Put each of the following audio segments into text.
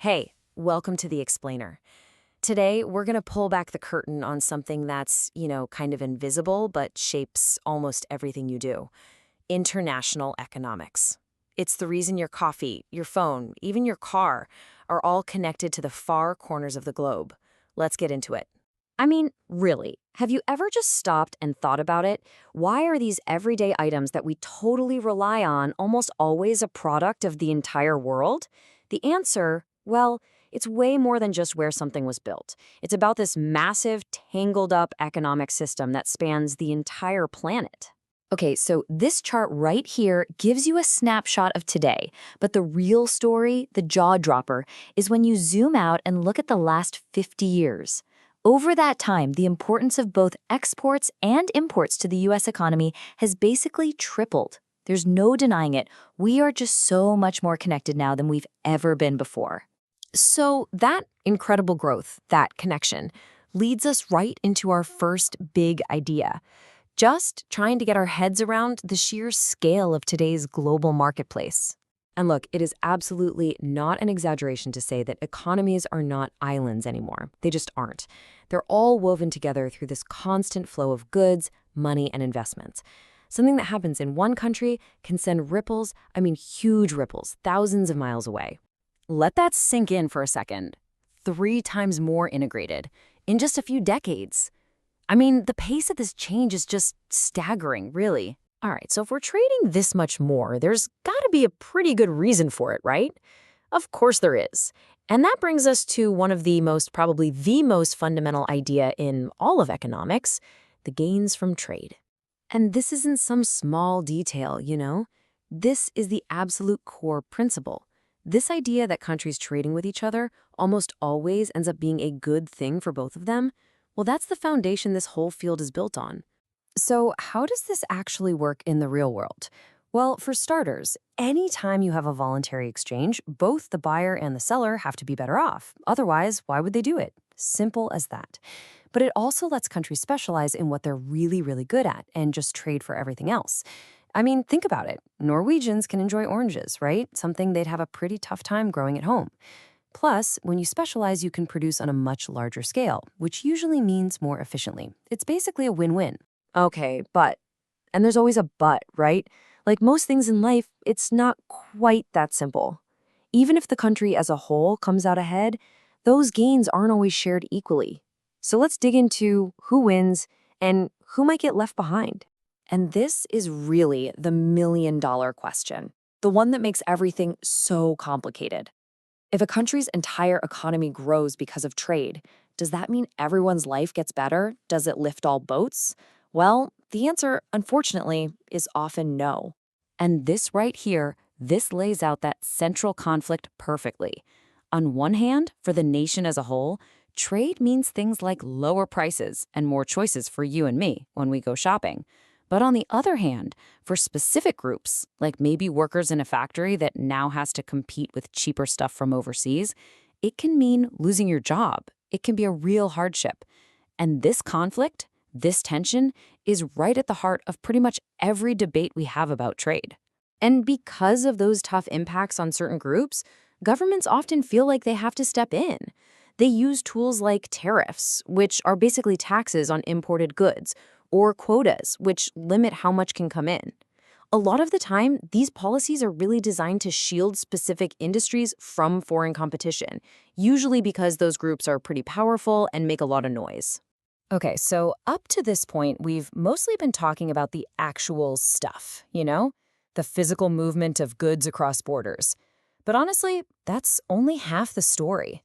Hey, welcome to The Explainer. Today, we're going to pull back the curtain on something that's, kind of invisible but shapes almost everything you do: international economics. It's the reason your coffee, your phone, even your car are all connected to the far corners of the globe. Let's get into it. I mean, really, have you ever just stopped and thought about it? Why are these everyday items that we totally rely on almost always a product of the entire world? The answer, well, it's way more than just where something was built. It's about this massive, tangled up economic system that spans the entire planet. Okay, so this chart right here gives you a snapshot of today, but the real story, the jaw dropper, is when you zoom out and look at the last 50 years. Over that time, the importance of both exports and imports to the US economy has basically tripled. There's no denying it. We are just so much more connected now than we've ever been before. So, that incredible growth, that connection, leads us right into our first big idea. Just trying to get our heads around the sheer scale of today's global marketplace. And look, it is absolutely not an exaggeration to say that economies are not islands anymore. They just aren't. They're all woven together through this constant flow of goods, money, and investments. Something that happens in one country can send ripples, huge ripples, thousands of miles away. Let that sink in for a second. 3 times more integrated in just a few decades. The pace of this change is just staggering, really. All right, so if we're trading this much more, there's got to be a pretty good reason for it, right? Of course there is. And that brings us to one of probably the most fundamental idea in all of economics: the gains from trade. And this isn't some small detail. This is the absolute core principle. This idea that countries trading with each other almost always ends up being a good thing for both of them, well, that's the foundation this whole field is built on. So how does this actually work in the real world? Well, for starters, anytime you have a voluntary exchange, both the buyer and the seller have to be better off. Otherwise, why would they do it? Simple as that. But it also lets countries specialize in what they're really, really good at and just trade for everything else. Think about it. Norwegians can enjoy oranges, right? Something they'd have a pretty tough time growing at home. Plus, when you specialize, you can produce on a much larger scale, which usually means more efficiently. It's basically a win-win. Okay, and there's always a but, right? Like most things in life, it's not quite that simple. Even if the country as a whole comes out ahead, those gains aren't always shared equally. So let's dig into who wins and who might get left behind. And this is really the million-dollar question, the one that makes everything so complicated. If a country's entire economy grows because of trade, does that mean everyone's life gets better? Does it lift all boats? Well, the answer, unfortunately, is often no. And this right here, this lays out that central conflict perfectly. On one hand, for the nation as a whole, trade means things like lower prices and more choices for you and me when we go shopping. But on the other hand, for specific groups, like maybe workers in a factory that now has to compete with cheaper stuff from overseas, it can mean losing your job. It can be a real hardship. And this conflict, this tension, is right at the heart of pretty much every debate we have about trade. And because of those tough impacts on certain groups, governments often feel like they have to step in. They use tools like tariffs, which are basically taxes on imported goods, or quotas, which limit how much can come in. A lot of the time, these policies are really designed to shield specific industries from foreign competition, usually because those groups are pretty powerful and make a lot of noise. Okay, so up to this point, we've mostly been talking about the actual stuff, the physical movement of goods across borders. But honestly, that's only half the story.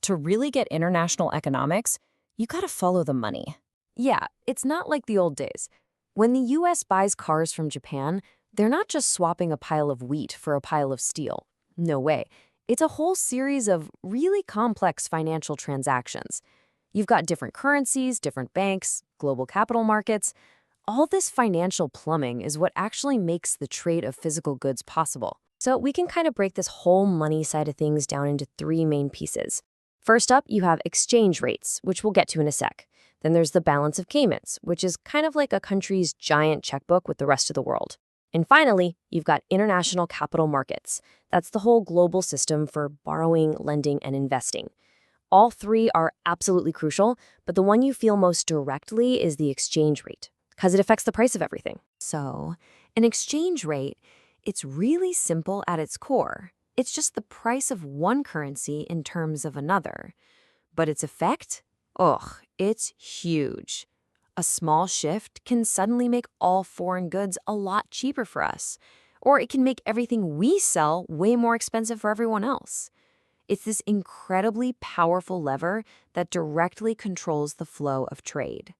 To really get international economics, you gotta follow the money. Yeah, it's not like the old days. When the US buys cars from Japan, they're not just swapping a pile of wheat for a pile of steel. No way. It's a whole series of really complex financial transactions. You've got different currencies, different banks, global capital markets. All this financial plumbing is what actually makes the trade of physical goods possible. So we can kind of break this whole money side of things down into 3 main pieces. First up, you have exchange rates, which we'll get to in a sec. Then there's the balance of payments, which is kind of like a country's giant checkbook with the rest of the world. And finally, you've got international capital markets. That's the whole global system for borrowing, lending, and investing. All three are absolutely crucial, but the one you feel most directly is the exchange rate, because it affects the price of everything. So, an exchange rate, it's really simple at its core. It's just the price of one currency in terms of another. But its effect? Ugh, it's huge. A small shift can suddenly make all foreign goods a lot cheaper for us, or it can make everything we sell way more expensive for everyone else. It's this incredibly powerful lever that directly controls the flow of trade.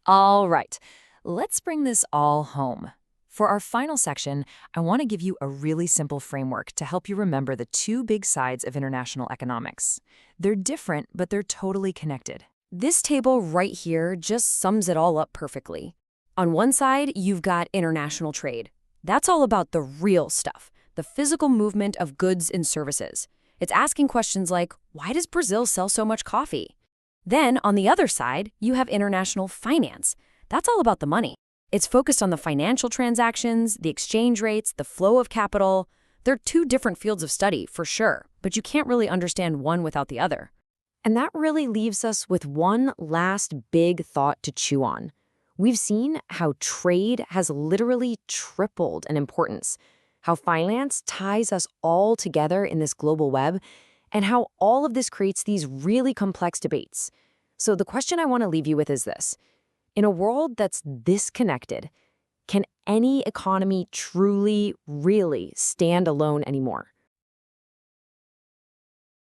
All right, let's bring this all home. For our final section, I want to give you a really simple framework to help you remember the two big sides of international economics. They're different, but they're totally connected. This table right here just sums it all up perfectly. On one side, you've got international trade. That's all about the real stuff, the physical movement of goods and services. It's asking questions like, why does Brazil sell so much coffee? Then, on the other side, you have international finance. That's all about the money. It's focused on the financial transactions, the exchange rates, the flow of capital. They're two different fields of study, for sure, but you can't really understand one without the other. And that really leaves us with one last big thought to chew on. We've seen how trade has literally tripled in importance, how finance ties us all together in this global web, and how all of this creates these really complex debates. So the question I want to leave you with is this. In a world that's this connected, can any economy truly, really stand alone anymore?